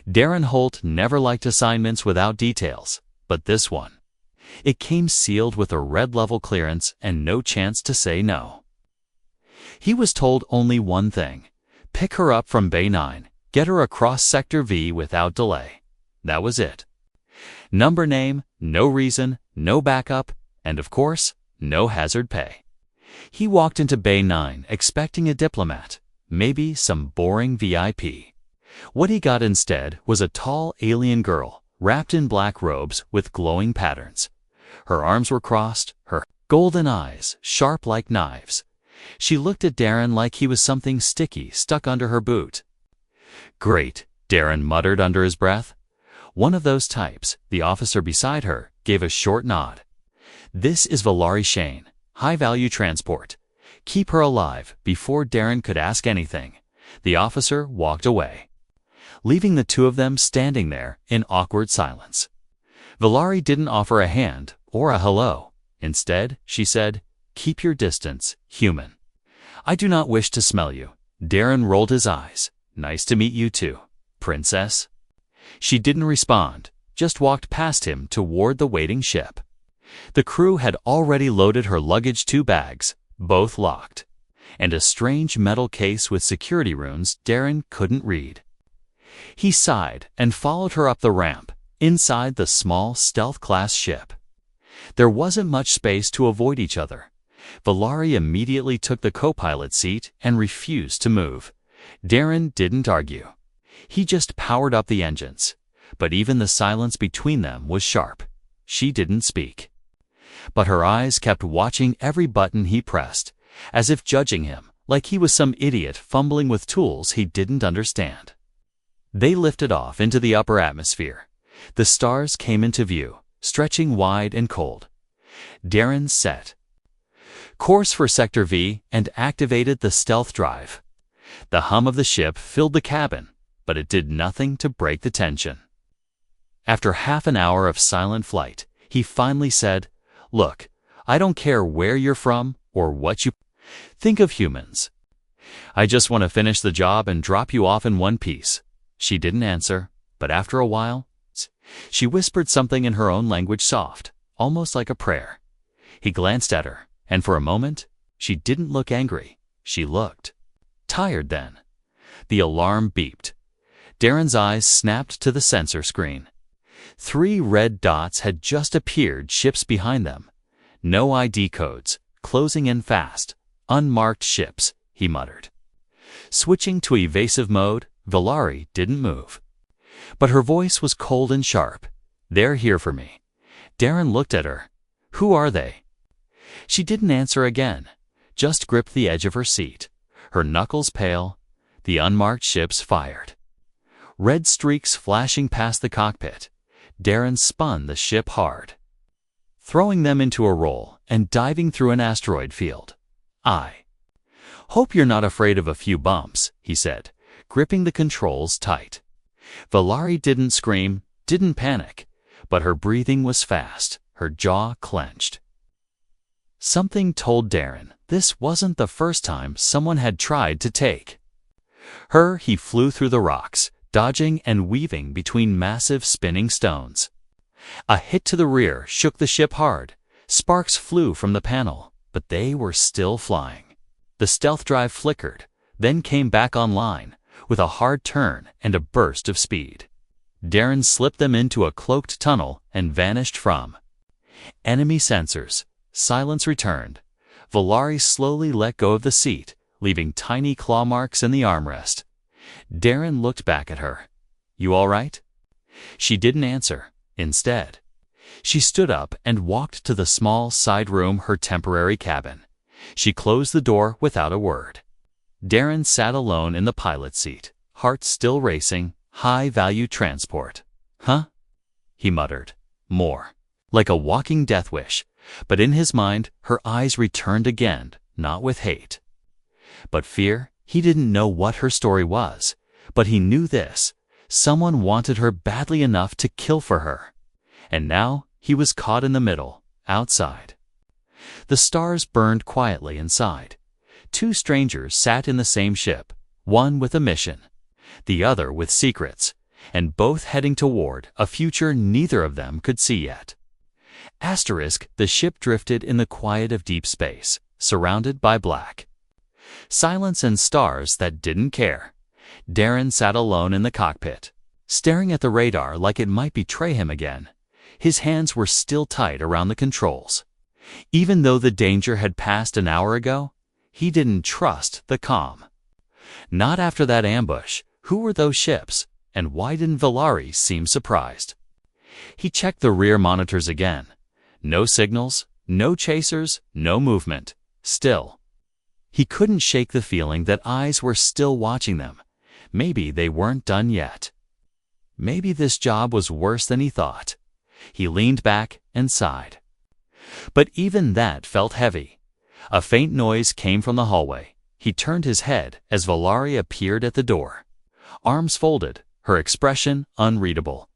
Darren Holt never liked assignments without details, but this one. It came sealed with a red-level clearance and no chance to say no. He was told only one thing: pick her up from Bay 9, get her across Sector V without delay. That was it. Number name, no reason, no backup, and of course, no hazard pay. He walked into Bay 9 expecting a diplomat, maybe some boring VIP. What he got instead was a tall alien girl, wrapped in black robes with glowing patterns. Her arms were crossed, her golden eyes sharp like knives. She looked at Darren like he was something sticky stuck under her boot. "Great," Darren muttered under his breath. One of those types, the officer beside her, gave a short nod. "This is Valari Shane, high-value transport. Keep her alive." Before Darren could ask anything, the officer walked away, leaving the two of them standing there in awkward silence. Valari didn't offer a hand or a hello. Instead, she said, "Keep your distance, human. I do not wish to smell you." Darren rolled his eyes. "Nice to meet you too, princess." She didn't respond, just walked past him toward the waiting ship. The crew had already loaded her luggage, 2 bags, both locked, and a strange metal case with security runes Darren couldn't read. He sighed and followed her up the ramp, inside the small stealth-class ship. There wasn't much space to avoid each other. Valari immediately took the co-pilot seat and refused to move. Darren didn't argue. He just powered up the engines. But even the silence between them was sharp. She didn't speak. But her eyes kept watching every button he pressed, as if judging him, like he was some idiot fumbling with tools he didn't understand. They lifted off into the upper atmosphere. The stars came into view, stretching wide and cold. Darren set course for Sector V and activated the stealth drive. The hum of the ship filled the cabin, but it did nothing to break the tension. After half an hour of silent flight, he finally said, "Look, I don't care where you're from or what you think of humans. I just want to finish the job and drop you off in one piece." She didn't answer, but after a while, she whispered something in her own language, soft, almost like a prayer. He glanced at her, and for a moment, she didn't look angry. She looked tired then. The alarm beeped. Darren's eyes snapped to the sensor screen. 3 red dots had just appeared, ships behind them. No ID codes, closing in fast. Unmarked ships, he muttered. Switching to evasive mode, Valari didn't move. But her voice was cold and sharp. "They're here for me." Darren looked at her. "Who are they?" She didn't answer again, just gripped the edge of her seat. Her knuckles pale. The unmarked ships fired. Red streaks flashing past the cockpit. Darren spun the ship hard, throwing them into a roll and diving through an asteroid field. "I hope you're not afraid of a few bumps," he said, gripping the controls tight. Valari didn't scream, didn't panic, but her breathing was fast, her jaw clenched. Something told Darren this wasn't the first time someone had tried to take her. He flew through the rocks, dodging and weaving between massive spinning stones. A hit to the rear shook the ship hard. Sparks flew from the panel, but they were still flying. The stealth drive flickered, then came back online, with a hard turn and a burst of speed. Darren slipped them into a cloaked tunnel and vanished from enemy sensors. Silence returned. Valari slowly let go of the seat, leaving tiny claw marks in the armrest. Darren looked back at her. "You all right?" She didn't answer. Instead, she stood up and walked to the small side room, her temporary cabin. She closed the door without a word. Darren sat alone in the pilot's seat, heart still racing. High-value transport. "Huh?" he muttered. More. Like a walking death wish. But in his mind, her eyes returned again, not with hate, but fear. He didn't know what her story was, but he knew this: someone wanted her badly enough to kill for her. And now he was caught in the middle, outside. The stars burned quietly inside. 2 strangers sat in the same ship, one with a mission, the other with secrets, and both heading toward a future neither of them could see yet. The ship drifted in the quiet of deep space, surrounded by black silence and stars that didn't care. Darren sat alone in the cockpit, staring at the radar like it might betray him again. His hands were still tight around the controls. Even though the danger had passed an hour ago, he didn't trust the calm. Not after that ambush. Who were those ships, and why didn't Valari seem surprised? He checked the rear monitors again. No signals, no chasers, no movement. Still. He couldn't shake the feeling that eyes were still watching them. Maybe they weren't done yet. Maybe this job was worse than he thought. He leaned back and sighed. But even that felt heavy. A faint noise came from the hallway. He turned his head as Valari appeared at the door. Arms folded, her expression unreadable.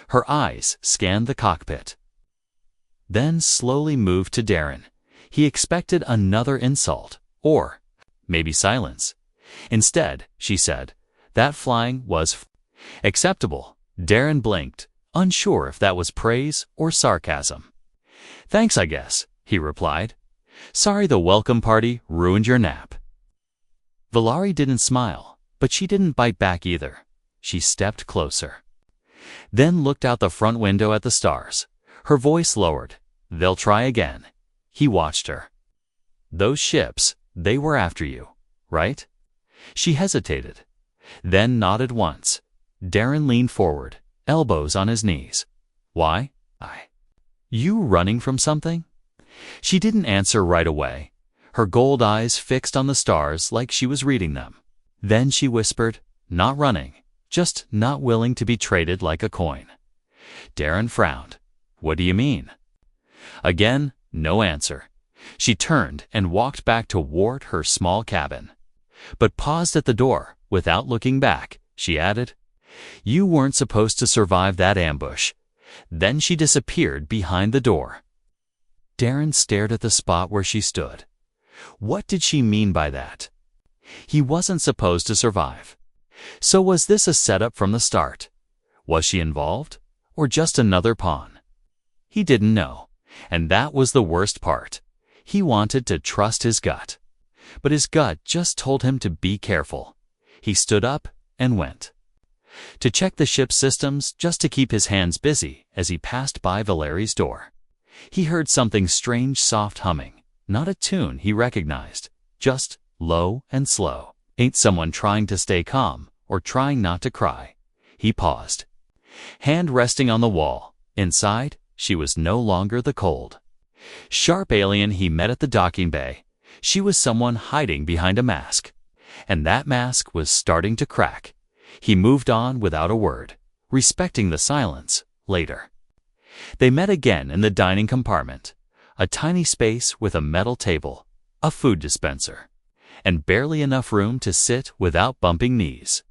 Her eyes scanned the cockpit. Then slowly moved to Darren. He expected another insult, or maybe silence. Instead, she said, that flying was acceptable. Darren blinked, unsure if that was praise or sarcasm. Thanks, I guess, he replied. Sorry the welcome party ruined your nap. Valari didn't smile, but she didn't bite back either. She stepped closer. Then looked out the front window at the stars. Her voice lowered. They'll try again. He watched her. Those ships, they were after you, right? She hesitated, then nodded once. Darren leaned forward, elbows on his knees. Why? You running from something? She didn't answer right away, her gold eyes fixed on the stars like she was reading them. Then she whispered, not running, just not willing to be traded like a coin. Darren frowned. What do you mean? Again, no answer. She turned and walked back toward her small cabin, but paused at the door. Without looking back, she added, you weren't supposed to survive that ambush. Then she disappeared behind the door. Darren stared at the spot where she stood. What did she mean by that? He wasn't supposed to survive. So was this a setup from the start? Was she involved, or just another pawn? He didn't know, and that was the worst part. He wanted to trust his gut, but his gut just told him to be careful. He stood up and went to check the ship's systems just to keep his hands busy as he passed by Valari's door. He heard something strange, soft humming, not a tune he recognized, just low and slow. Ain't someone trying to stay calm or trying not to cry. He paused, hand resting on the wall. Inside, she was no longer the cold, sharp alien he met at the docking bay. She was someone hiding behind a mask, and that mask was starting to crack. He moved on without a word, respecting the silence. Later, they met again in the dining compartment, a tiny space with a metal table, a food dispenser, and barely enough room to sit without bumping knees.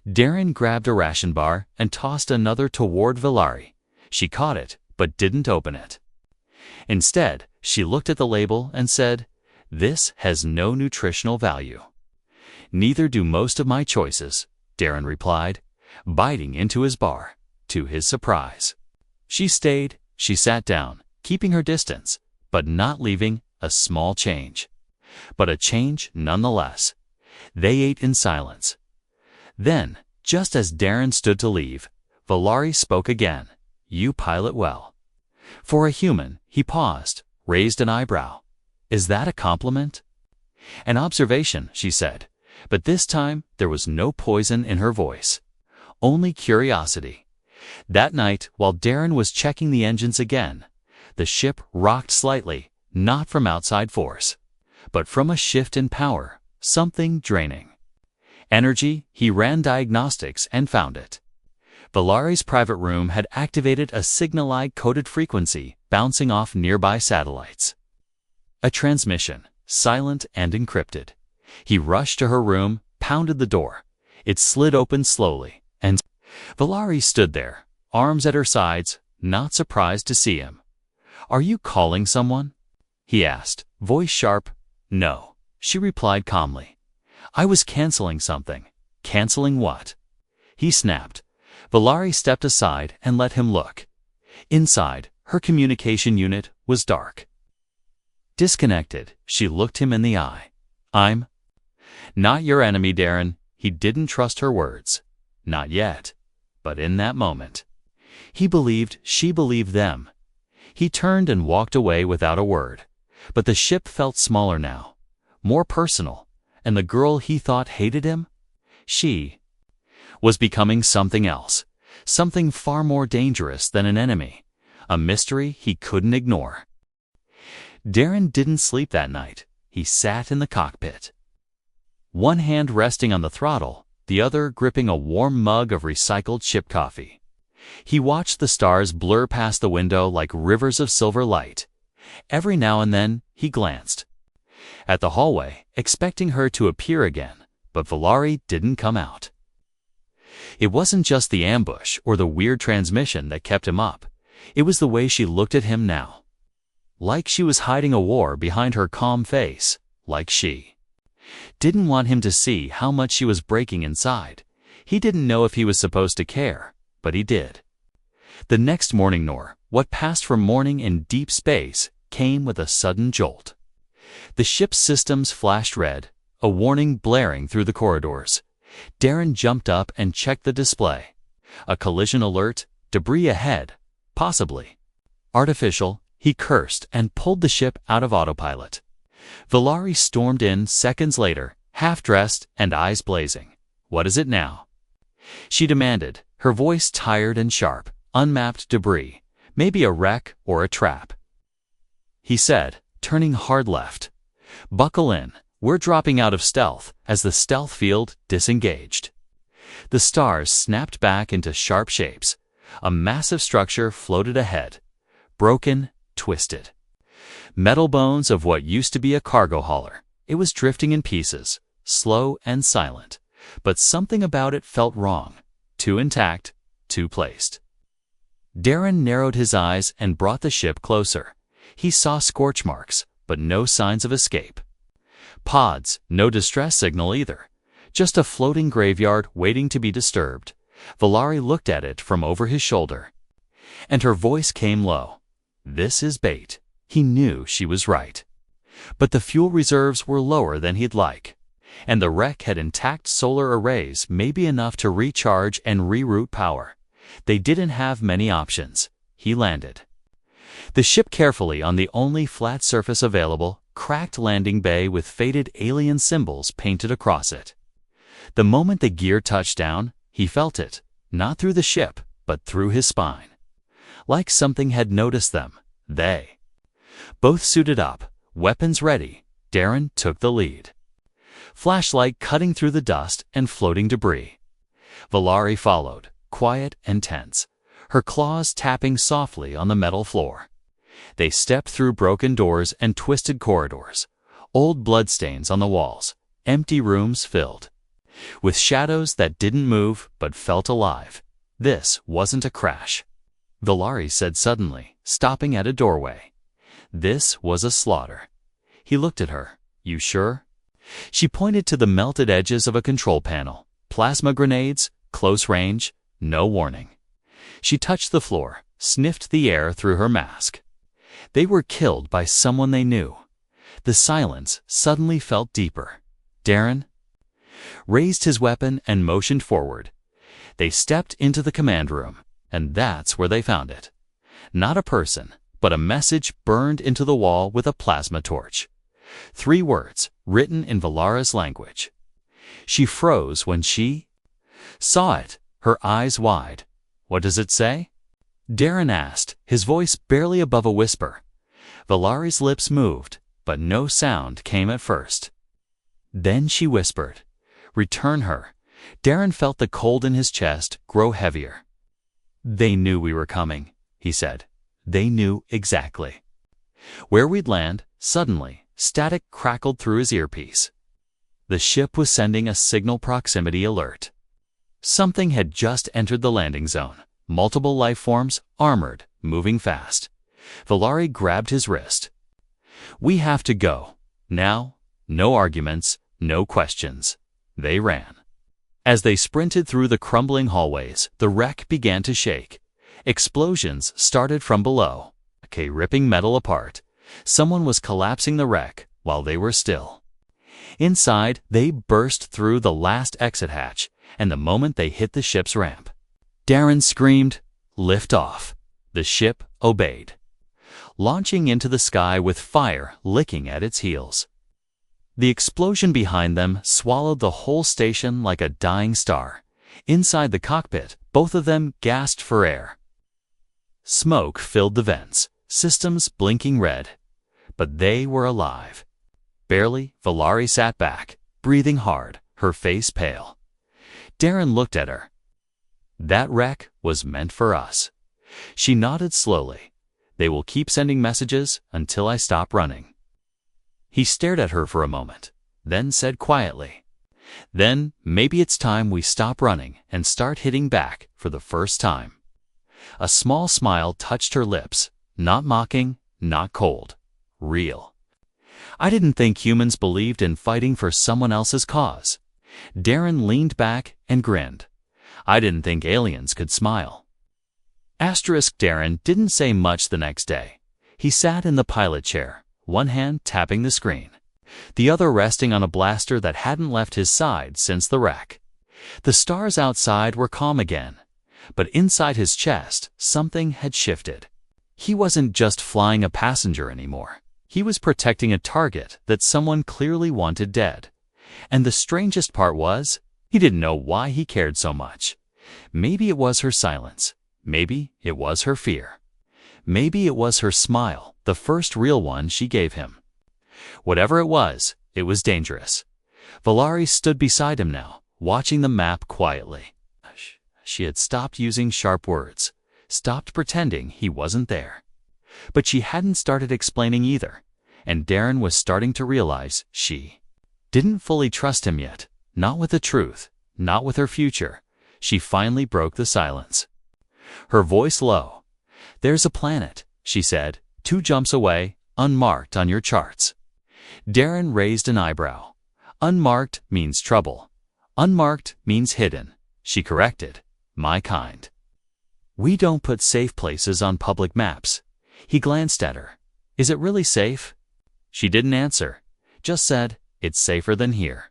Darren grabbed a ration bar and tossed another toward Valari. She caught it, but didn't open it. Instead, she looked at the label and said, this has no nutritional value. Neither do most of my choices, Darren replied, biting into his bar. To his surprise, she stayed. She sat down, keeping her distance, but not leaving a small change. But a change nonetheless. They ate in silence. Then, just as Darren stood to leave, Valari spoke again. You pilot well. For a human, he paused, raised an eyebrow. Is that a compliment? An observation, she said, but this time there was no poison in her voice, only curiosity. That night, while Darren was checking the engines again, the ship rocked slightly, not from outside force, but from a shift in power, something draining. Energy. He ran diagnostics and found it. Valari's private room had activated a signal-coded frequency bouncing off nearby satellites. A transmission, silent and encrypted. He rushed to her room, pounded the door. It slid open slowly, and Valari stood there, arms at her sides, not surprised to see him. Are you calling someone? He asked, voice sharp. No, she replied calmly. I was canceling something. Canceling what? He snapped. Valari stepped aside and let him look. Inside, her communication unit was dark. Disconnected, she looked him in the eye. "I'm not your enemy, Darren." He didn't trust her words. Not yet. But in that moment, he believed she believed them. He turned and walked away without a word. But the ship felt smaller now, more personal, and the girl he thought hated him, she was becoming something else, something far more dangerous than an enemy, a mystery he couldn't ignore. Darren didn't sleep that night. He sat in the cockpit, one hand resting on the throttle, the other gripping a warm mug of recycled ship coffee. He watched the stars blur past the window like rivers of silver light. Every now and then, he glanced at the hallway, expecting her to appear again, but Valari didn't come out. It wasn't just the ambush or the weird transmission that kept him up. It was the way she looked at him now. Like she was hiding a war behind her calm face, like she didn't want him to see how much she was breaking inside. He didn't know if he was supposed to care, but he did. The next morning, what passed for morning in deep space, came with a sudden jolt. The ship's systems flashed red, a warning blaring through the corridors. Darren jumped up and checked the display. A collision alert, debris ahead, possibly artificial. He cursed and pulled the ship out of autopilot. Valari stormed in seconds later, half-dressed and eyes blazing. "What is it now?" she demanded, her voice tired and sharp. "Unmapped debris, maybe a wreck or a trap," he said, turning hard left. "Buckle in, we're dropping out of stealth," as the stealth field disengaged. The stars snapped back into sharp shapes. A massive structure floated ahead, broken, twisted. Metal bones of what used to be a cargo hauler. It was drifting in pieces, slow and silent, but something about it felt wrong. Too intact, too placed. Darren narrowed his eyes and brought the ship closer. He saw scorch marks, but no signs of escape. Pods, no distress signal either. Just a floating graveyard waiting to be disturbed. Valari looked at it from over his shoulder, and her voice came low. "This is bait." He knew she was right. But the fuel reserves were lower than he'd like, and the wreck had intact solar arrays, maybe enough to recharge and reroute power. They didn't have many options. He landed the ship carefully on the only flat surface available, cracked landing bay with faded alien symbols painted across it. The moment the gear touched down, he felt it, not through the ship, but through his spine. Like something had noticed them. They both suited up, weapons ready. Darren took the lead. Flashlight cutting through the dust and floating debris. Valari followed, quiet and tense, her claws tapping softly on the metal floor. They stepped through broken doors and twisted corridors, old bloodstains on the walls, empty rooms filled with shadows that didn't move but felt alive. This wasn't a crash, Valari said suddenly, stopping at a doorway. This was a slaughter. He looked at her. "You sure?" She pointed to the melted edges of a control panel. Plasma grenades, close range, no warning. She touched the floor, sniffed the air through her mask. They were killed by someone they knew. The silence suddenly felt deeper. Darren raised his weapon and motioned forward. They stepped into the command room, and that's where they found it. Not a person, but a message burned into the wall with a plasma torch. 3 words, written in Valara's language. She froze when she saw it, her eyes wide. "What does it say?" Darren asked, his voice barely above a whisper. Valari's lips moved, but no sound came at first. Then she whispered, "Return her." Darren felt the cold in his chest grow heavier. "They knew we were coming," he said. They knew exactly where we'd land. Suddenly, static crackled through his earpiece. The ship was sending a signal proximity alert. Something had just entered the landing zone. Multiple life forms, armored, moving fast. Valari grabbed his wrist. "We have to go. Now. No arguments, no questions." They ran. As they sprinted through the crumbling hallways, the wreck began to shake. Explosions started from below, ripping metal apart. Someone was collapsing the wreck while they were still. Inside, they burst through the last exit hatch, and the moment they hit the ship's ramp, Darren screamed, "Lift off." The ship obeyed, launching into the sky with fire licking at its heels. The explosion behind them swallowed the whole station like a dying star. Inside the cockpit, both of them gasped for air. Smoke filled the vents, systems blinking red. But they were alive. Barely, Valari sat back, breathing hard, her face pale. Darren looked at her. "That wreck was meant for us." She nodded slowly. "They will keep sending messages until I stop running." He stared at her for a moment, then said quietly, "Then maybe it's time we stop running and start hitting back for the first time." A small smile touched her lips, not mocking, not cold, real. "I didn't think humans believed in fighting for someone else's cause." Darren leaned back and grinned. "I didn't think aliens could smile." Darren didn't say much the next day. He sat in the pilot chair, one hand tapping the screen, the other resting on a blaster that hadn't left his side since the wreck. The stars outside were calm again, but inside his chest, something had shifted. He wasn't just flying a passenger anymore. He was protecting a target that someone clearly wanted dead. And the strangest part was, he didn't know why he cared so much. Maybe it was her silence. Maybe it was her fear. Maybe it was her smile, the first real one she gave him. Whatever it was dangerous. Valari stood beside him now, watching the map quietly. She had stopped using sharp words, stopped pretending he wasn't there. But she hadn't started explaining either, and Darren was starting to realize she didn't fully trust him yet, not with the truth, not with her future. She finally broke the silence. Her voice low. "There's a planet," she said, "2 jumps away, unmarked on your charts." Darren raised an eyebrow. "Unmarked means trouble. Unmarked means hidden," she corrected. "My kind. We don't put safe places on public maps." He glanced at her. "Is it really safe?" She didn't answer, just said, "It's safer than here."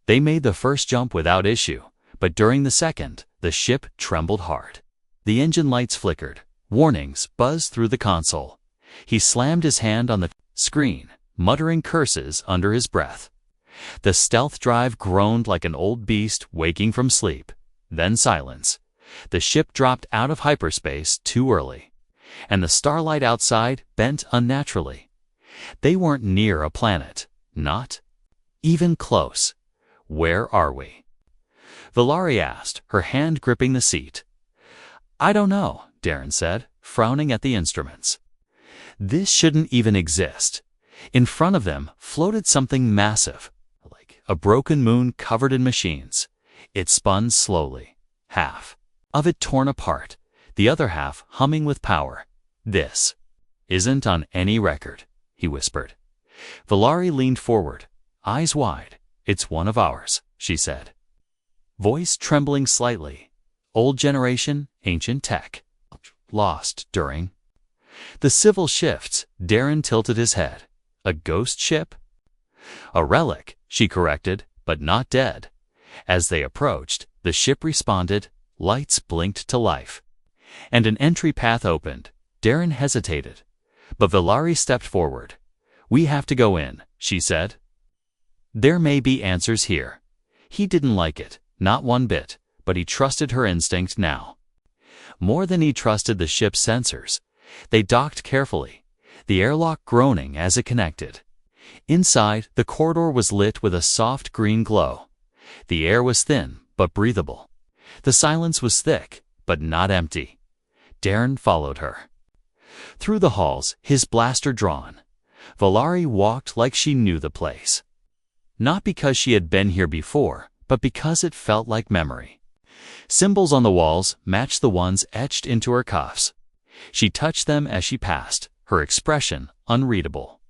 They made the first jump without issue, but during the second, the ship trembled hard. The engine lights flickered. Warnings buzzed through the console. He slammed his hand on the screen, muttering curses under his breath. The stealth drive groaned like an old beast waking from sleep. Then silence. The ship dropped out of hyperspace too early, and the starlight outside bent unnaturally. They weren't near a planet, not even close. "Where are we?" Valari asked, her hand gripping the seat. "I don't know," Darren said, frowning at the instruments. This shouldn't even exist. In front of them floated something massive, like a broken moon covered in machines. It spun slowly, half of it torn apart, the other half humming with power. "This isn't on any record," he whispered. Valari leaned forward, eyes wide. "It's one of ours," she said, voice trembling slightly. "Old generation, ancient tech. Lost during the civil shifts." Darren tilted his head. "A ghost ship?" "A relic," she corrected, "but not dead." As they approached, the ship responded, lights blinked to life, and an entry path opened. Darren hesitated, but Valari stepped forward. "We have to go in," she said. "There may be answers here." He didn't like it, not one bit, but he trusted her instinct now. More than he trusted the ship's sensors. They docked carefully, the airlock groaning as it connected. Inside, the corridor was lit with a soft green glow. The air was thin, but breathable. The silence was thick, but not empty. Darren followed her through the halls, his blaster drawn. Valari walked like she knew the place. Not because she had been here before, but because it felt like memory. Symbols on the walls matched the ones etched into her cuffs. She touched them as she passed, her expression unreadable.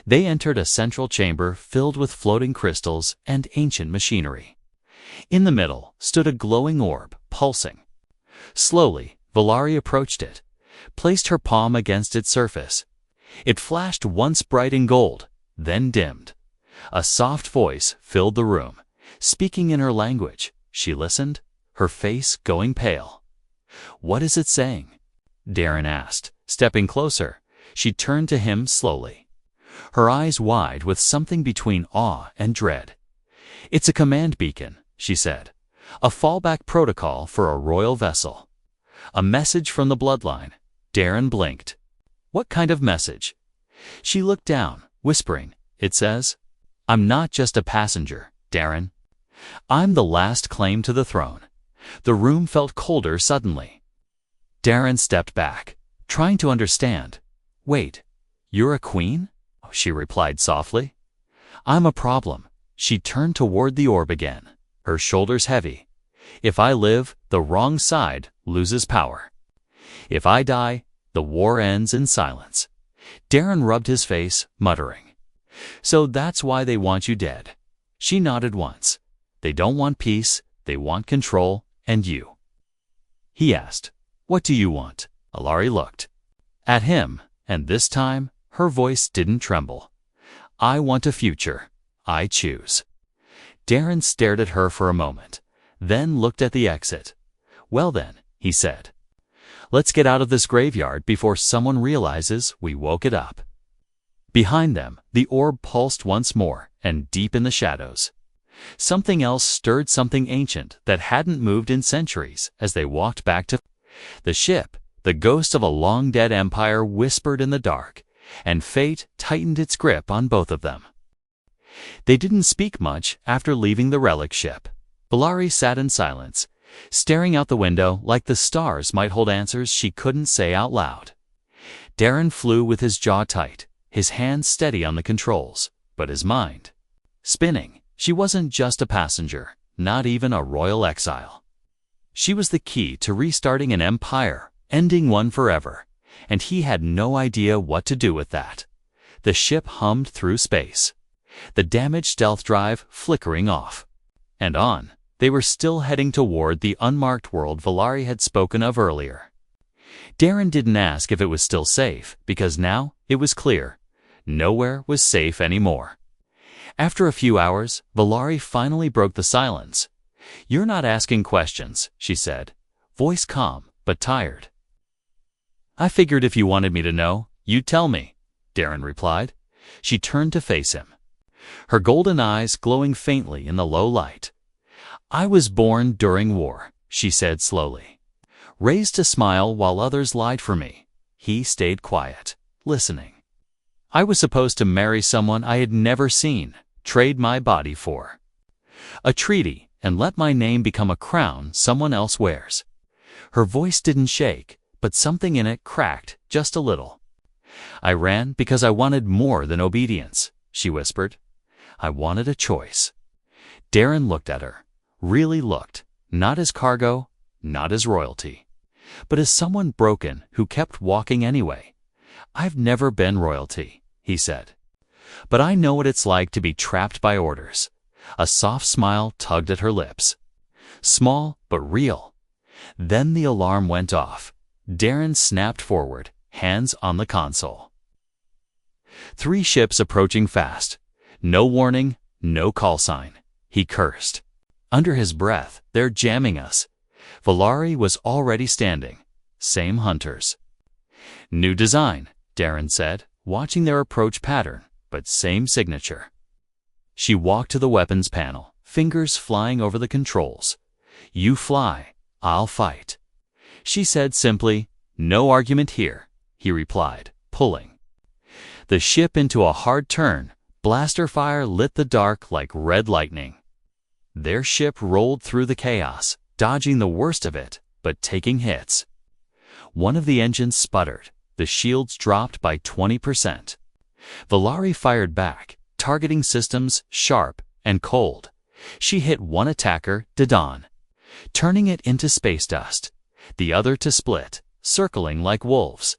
They entered a central chamber filled with floating crystals and ancient machinery. In the middle stood a glowing orb, pulsing. Slowly, Valari approached it, placed her palm against its surface. It flashed once bright in gold, then dimmed. A soft voice filled the room, speaking in her language. She listened, her face going pale. "What is it saying?" Darren asked. Stepping closer, she turned to him slowly, her eyes wide with something between awe and dread. "It's a command beacon," she said. "A fallback protocol for a royal vessel. A message from the bloodline." Darren blinked. "What kind of message?" She looked down, whispering. "It says, 'I'm not just a passenger, Darren. I'm the last claim to the throne.'" The room felt colder suddenly. Darren stepped back, trying to understand. "Wait, you're a queen?" she replied softly. "I'm a problem." She turned toward the orb again, her shoulders heavy. "If I live, the wrong side loses power. If I die, the war ends in silence." Darren rubbed his face, muttering. "So that's why they want you dead." She nodded once. "They don't want peace, they want control, and you." He asked, "What do you want?" Alari looked at him, and this time her voice didn't tremble. "I want a future. I choose." Darren stared at her for a moment, then looked at the exit. "Well then," he said, "let's get out of this graveyard before someone realizes we woke it up." Behind them, the orb pulsed once more, and deep in the shadows, something else stirred, something ancient that hadn't moved in centuries. As they walked back to the ship, the ghost of a long-dead empire whispered in the dark, and fate tightened its grip on both of them. They didn't speak much after leaving the relic ship. Valari sat in silence, staring out the window like the stars might hold answers she couldn't say out loud. Darren flew with his jaw tight, his hands steady on the controls, but his mind spinning. She wasn't just a passenger, not even a royal exile. She was the key to restarting an empire, ending one forever, and he had no idea what to do with that. The ship hummed through space, the damaged stealth drive flickering off. And on, they were still heading toward the unmarked world Valari had spoken of earlier. Darren didn't ask if it was still safe, because now it was clear. Nowhere was safe anymore. After a few hours, Valari finally broke the silence. "You're not asking questions," she said, voice calm but tired. "I figured if you wanted me to know, you'd tell me," Darren replied. She turned to face him, her golden eyes glowing faintly in the low light. "I was born during war," she said slowly. "Raised to smile while others lied for me." He stayed quiet, listening. "I was supposed to marry someone I had never seen, trade my body for a treaty, and let my name become a crown someone else wears." Her voice didn't shake, but something in it cracked just a little. "I ran because I wanted more than obedience," she whispered. "I wanted a choice." Darren looked at her, really looked, not as cargo, not as royalty, but as someone broken who kept walking anyway. "I've never been royalty," he said, "but I know what it's like to be trapped by orders." A soft smile tugged at her lips. Small, but real. Then the alarm went off. Darren snapped forward, hands on the console. 3 ships approaching fast. No warning, no call sign. He cursed. Under his breath, "They're jamming us." Valari was already standing. Same hunters. "New design," Darren said, watching their approach pattern, but same signature. She walked to the weapons panel, fingers flying over the controls. "You fly, I'll fight," she said simply. "No argument here," he replied, pulling the ship into a hard turn. Blaster fire lit the dark like red lightning. Their ship rolled through the chaos, dodging the worst of it, but taking hits. One of the engines sputtered. The shields dropped by 20%. Valari fired back, targeting systems sharp and cold. She hit one attacker, Didon, turning it into space dust, the other to split, circling like wolves.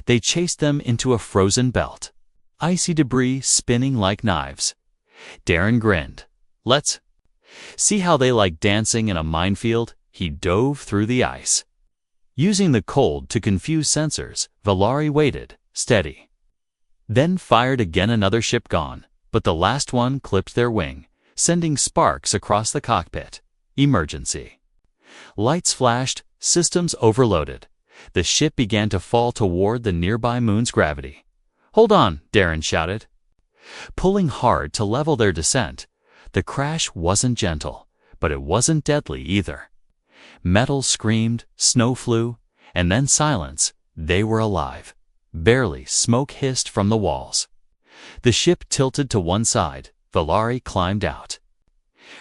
They chased them into a frozen belt, icy debris spinning like knives. Darren grinned. "Let's See how they like dancing in a minefield? He dove through the ice. Using the cold to confuse sensors, Valari waited, steady. Then fired again. Another ship gone, but the last one clipped their wing, sending sparks across the cockpit. Emergency. Lights flashed, systems overloaded. The ship began to fall toward the nearby moon's gravity. "Hold on," Darren shouted. Pulling hard to level their descent, the crash wasn't gentle, but it wasn't deadly either. Metal screamed, snow flew, and then silence. They were alive. Barely, smoke hissed from the walls. The ship tilted to one side. Valari climbed out.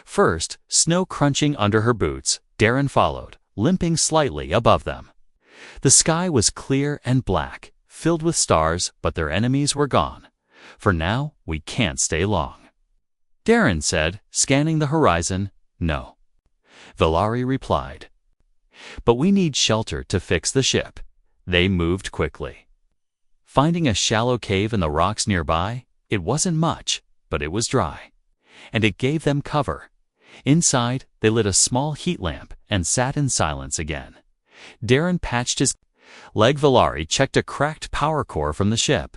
First, snow crunching under her boots, Darren followed, limping slightly above them. The sky was clear and black, filled with stars, but their enemies were gone. "For now, we can't stay long," Darren said, scanning the horizon. "No," Valari replied. "But we need shelter to fix the ship." They moved quickly. Finding a shallow cave in the rocks nearby, it wasn't much, but it was dry, and it gave them cover. Inside, they lit a small heat lamp and sat in silence again. Darren patched his leg. Valari checked a cracked power core from the ship.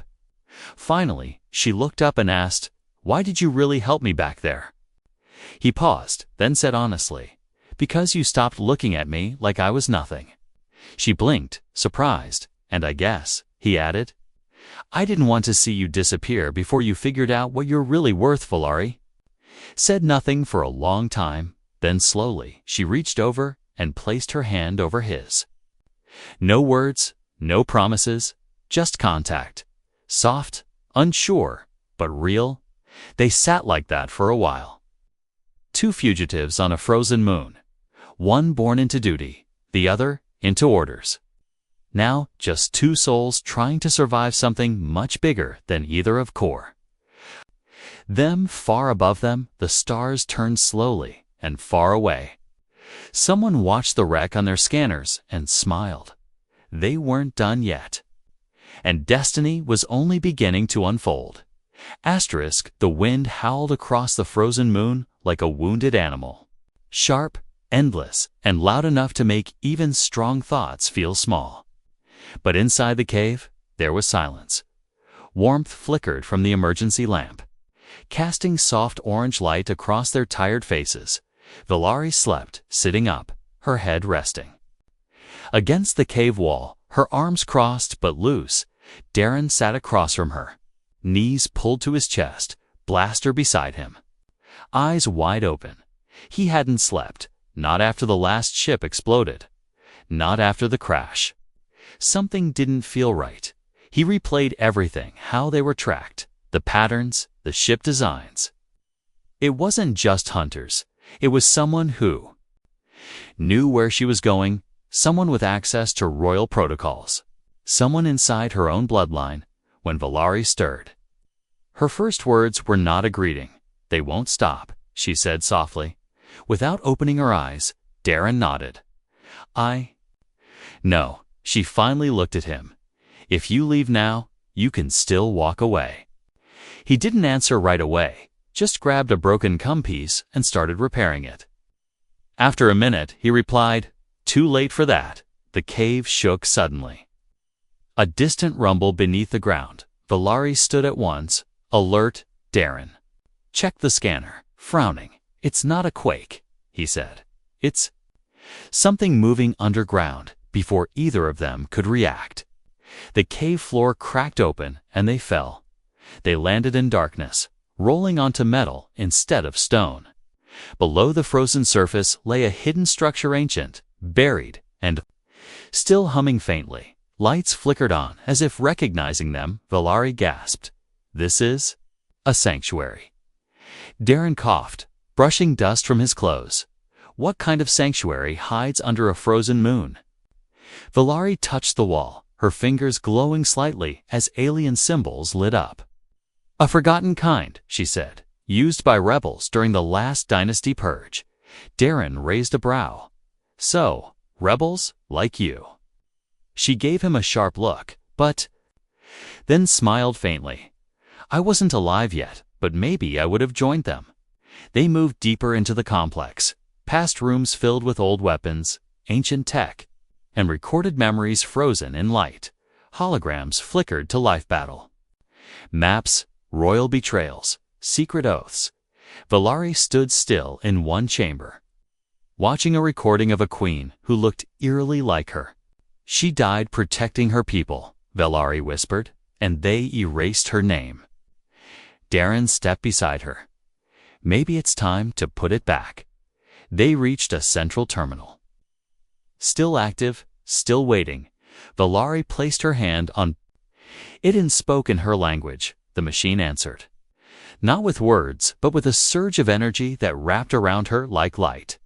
Finally, she looked up and asked, "Why did you really help me back there?" He paused, then said honestly, "Because you stopped looking at me like I was nothing." She blinked, surprised, and I guess, he added, "I didn't want to see you disappear before you figured out what you're really worth." Valari said nothing for a long time, then slowly she reached over and placed her hand over his. No words, no promises, just contact. Soft, unsure, but real. They sat like that for a while. Two fugitives on a frozen moon. One born into duty, the other into orders. Now, just two souls trying to survive something much bigger than either of core. Them far above them, the stars turned slowly and far away. Someone watched the wreck on their scanners and smiled. They weren't done yet. And destiny was only beginning to unfold. The wind howled across the frozen moon like a wounded animal. Sharp, endless, and loud enough to make even strong thoughts feel small. But inside the cave, there was silence. Warmth flickered from the emergency lamp, casting soft orange light across their tired faces. Valari slept, sitting up, her head resting. Against the cave wall, her arms crossed but loose, Darren sat across from her, knees pulled to his chest, blaster beside him. Eyes wide open. He hadn't slept, not after the last ship exploded, not after the crash. Something didn't feel right. He replayed everything, how they were tracked, the patterns, the ship designs. It wasn't just hunters. It was someone who knew where she was going, someone with access to royal protocols, someone inside her own bloodline. When Valari stirred, her first words were not a greeting. "They won't stop," she said softly. Without opening her eyes, Darren nodded. No. She finally looked at him. "If you leave now, you can still walk away." He didn't answer right away, just grabbed a broken cum piece and started repairing it. After a minute, he replied, "Too late for that." The cave shook suddenly. A distant rumble beneath the ground. Valari stood at once, alert. Darren checked the scanner, frowning. "It's not a quake," he said. "It's something moving underground." Before either of them could react, the cave floor cracked open and they fell. They landed in darkness, rolling onto metal instead of stone. Below the frozen surface lay a hidden structure, ancient, buried, and still humming faintly. Lights flickered on as if recognizing them. Valari gasped, "This is a sanctuary." Darren coughed, brushing dust from his clothes. What kind of sanctuary hides under a frozen moon? Valari touched the wall, her fingers glowing slightly as alien symbols lit up. "A forgotten kind," she said, "used by rebels during the last dynasty purge." Darren raised a brow. "So, rebels like you?" She gave him a sharp look, but then smiled faintly. "I wasn't alive yet, but maybe I would have joined them." They moved deeper into the complex, past rooms filled with old weapons, ancient tech, and recorded memories frozen in light. Holograms flickered to life battle. Maps, royal betrayals, secret oaths. Valari stood still in one chamber, watching a recording of a queen who looked eerily like her. She died protecting her people, Valari whispered, and they erased her name. Darren stepped beside her. Maybe it's time to put it back. They reached a central terminal. Still active, still waiting, Valari placed her hand on it and spoke in her language. The machine answered. Not with words, but with a surge of energy that wrapped around her like light.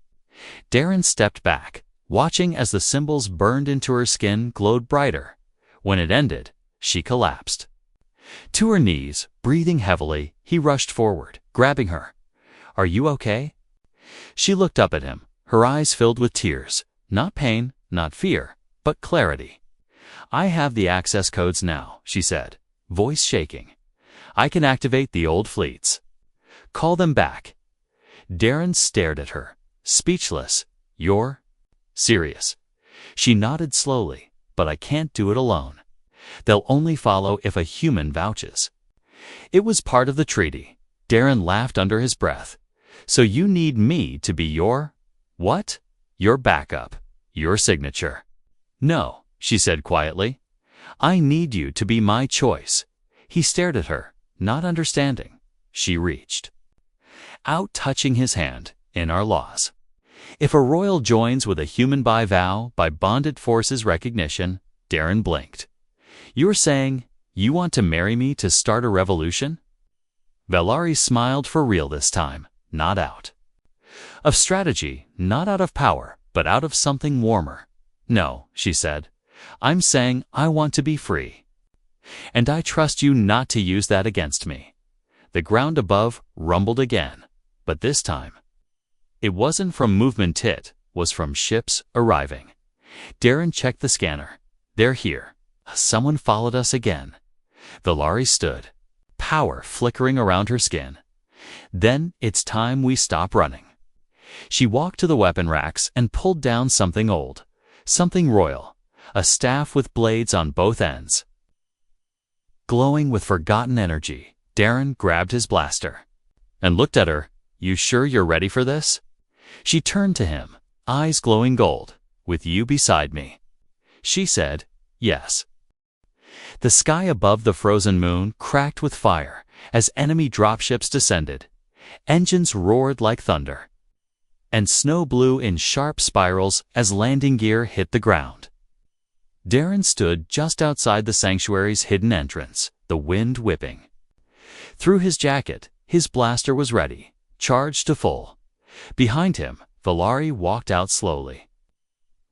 Darren stepped back, watching as the symbols burned into her skin glowed brighter. When it ended, she collapsed. To her knees, breathing heavily, he rushed forward, grabbing her. "Are you okay?" She looked up at him, her eyes filled with tears. Not pain, not fear, but clarity. "I have the access codes now," she said, voice shaking. "I can activate the old fleets. Call them back." Darren stared at her, speechless. "You're serious?" She nodded slowly. "But I can't do it alone. They'll only follow if a human vouches." It was part of the treaty. Darren laughed under his breath. "So you need me to be your what?" "Your backup, your signature." "No," she said quietly. "I need you to be my choice." He stared at her, not understanding. She reached out, touching his hand. "In our laws, if a royal joins with a human by vow, by bonded forces recognition," Darren blinked. "You're saying you want to marry me to start a revolution?" Valari smiled for real this time, not out of strategy, not out of power, but out of something warmer. "No," she said. "I'm saying I want to be free. And I trust you not to use that against me." The ground above rumbled again, but this time it wasn't from movement, it was from ships arriving. Darren checked the scanner. "They're here. Someone followed us again." Valari stood, power flickering around her skin. "Then it's time we stop running." She walked to the weapon racks and pulled down something old, something royal, a staff with blades on both ends. Glowing with forgotten energy, Darren grabbed his blaster and looked at her. "You sure you're ready for this?" She turned to him, eyes glowing gold. "With you beside me." She said, "Yes." The sky above the frozen moon cracked with fire as enemy dropships descended. Engines roared like thunder, and snow blew in sharp spirals as landing gear hit the ground. Darren stood just outside the sanctuary's hidden entrance, the wind whipping through his jacket. His blaster was ready, charged to full. Behind him, Valari walked out slowly,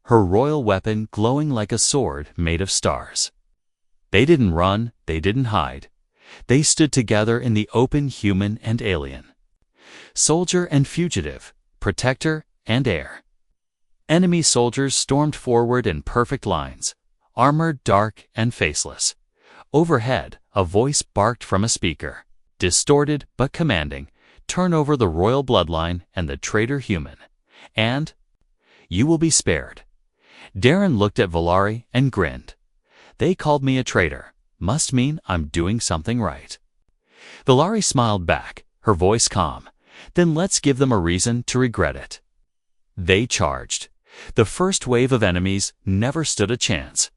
her royal weapon glowing like a sword made of stars. They didn't run, they didn't hide. They stood together in the open, human and alien, soldier and fugitive, protector and heir. Enemy soldiers stormed forward in perfect lines, armored, dark, and faceless. Overhead, a voice barked from a speaker, distorted but commanding. "Turn over the royal bloodline and the traitor human, and you will be spared." Darren looked at Valari and grinned. "They called me a traitor. Must mean I'm doing something right." Valari smiled back, her voice calm. "Then let's give them a reason to regret it." They charged. The first wave of enemies never stood a chance.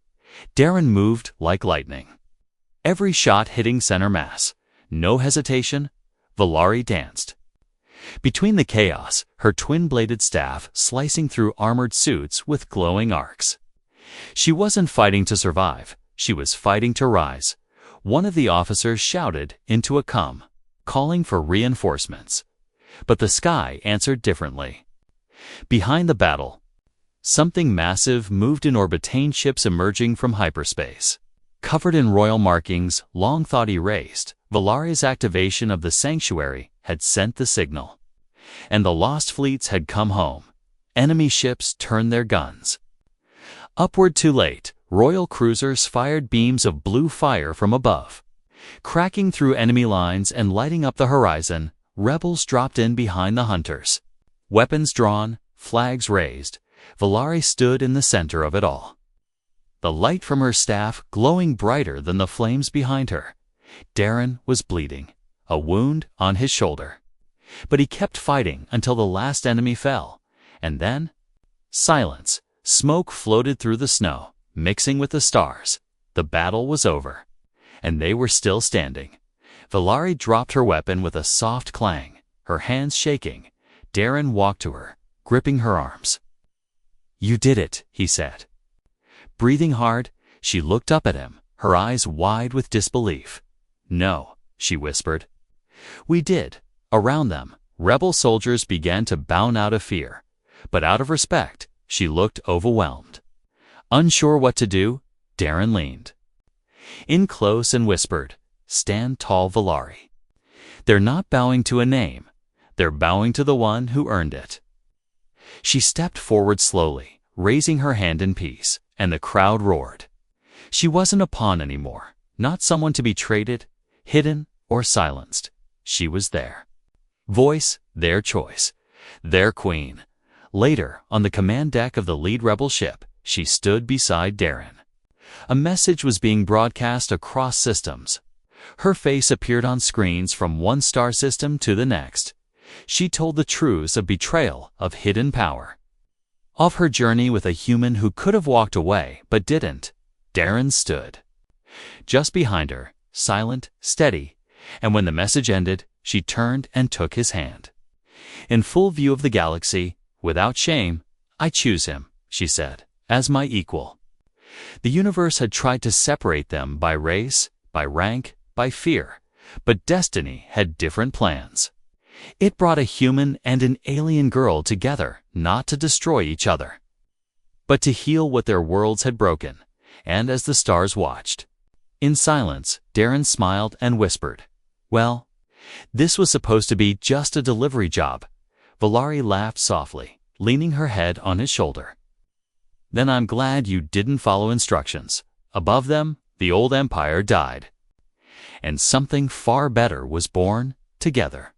Darren moved like lightning, every shot hitting center mass. No hesitation, Valari danced between the chaos, her twin-bladed staff slicing through armored suits with glowing arcs. She wasn't fighting to survive, she was fighting to rise. One of the officers shouted into a calm, calling for reinforcements. But the sky answered differently. Behind the battle, something massive moved in Orbitane ships emerging from hyperspace. Covered in royal markings long thought erased, Valari's activation of the sanctuary had sent the signal. And the lost fleets had come home. Enemy ships turned their guns upward too late. Royal cruisers fired beams of blue fire from above, cracking through enemy lines and lighting up the horizon. rebels dropped in behind the hunters. Weapons drawn, flags raised, Valari stood in the center of it all. The light from her staff glowing brighter than the flames behind her. Darren was bleeding, a wound on his shoulder. But he kept fighting until the last enemy fell, and then silence. Smoke floated through the snow, mixing with the stars. The battle was over, and they were still standing. Valari dropped her weapon with a soft clang, her hands shaking. Darren walked to her, gripping her arms. "You did it," he said. Breathing hard, she looked up at him, her eyes wide with disbelief. "No," she whispered. "We did." Around them, rebel soldiers began to bow out of fear, but out of respect, she looked overwhelmed. Unsure what to do, Darren leaned in close and whispered, "Stand tall, Valari. They're not bowing to a name. They're bowing to the one who earned it." She stepped forward slowly, raising her hand in peace, and the crowd roared. She wasn't a pawn anymore, not someone to be traded, hidden, or silenced. She was their voice, their choice, their queen. Later, on the command deck of the lead rebel ship, she stood beside Darren. A message was being broadcast across systems. Her face appeared on screens from one star system to the next. She told the truths of betrayal, of hidden power. Of her journey with a human who could have walked away but didn't. Darren stood just behind her, silent, steady, and when the message ended, she turned and took his hand. In full view of the galaxy, without shame, "I choose him," she said, "as my equal." The universe had tried to separate them by race, by rank, by fear, but destiny had different plans. It brought a human and an alien girl together, not to destroy each other, but to heal what their worlds had broken. And as the stars watched, in silence, Darren smiled and whispered, "Well, this was supposed to be just a delivery job." Valari laughed softly, leaning her head on his shoulder. "Then I'm glad you didn't follow instructions. Above them, the old empire died, and something far better was born together."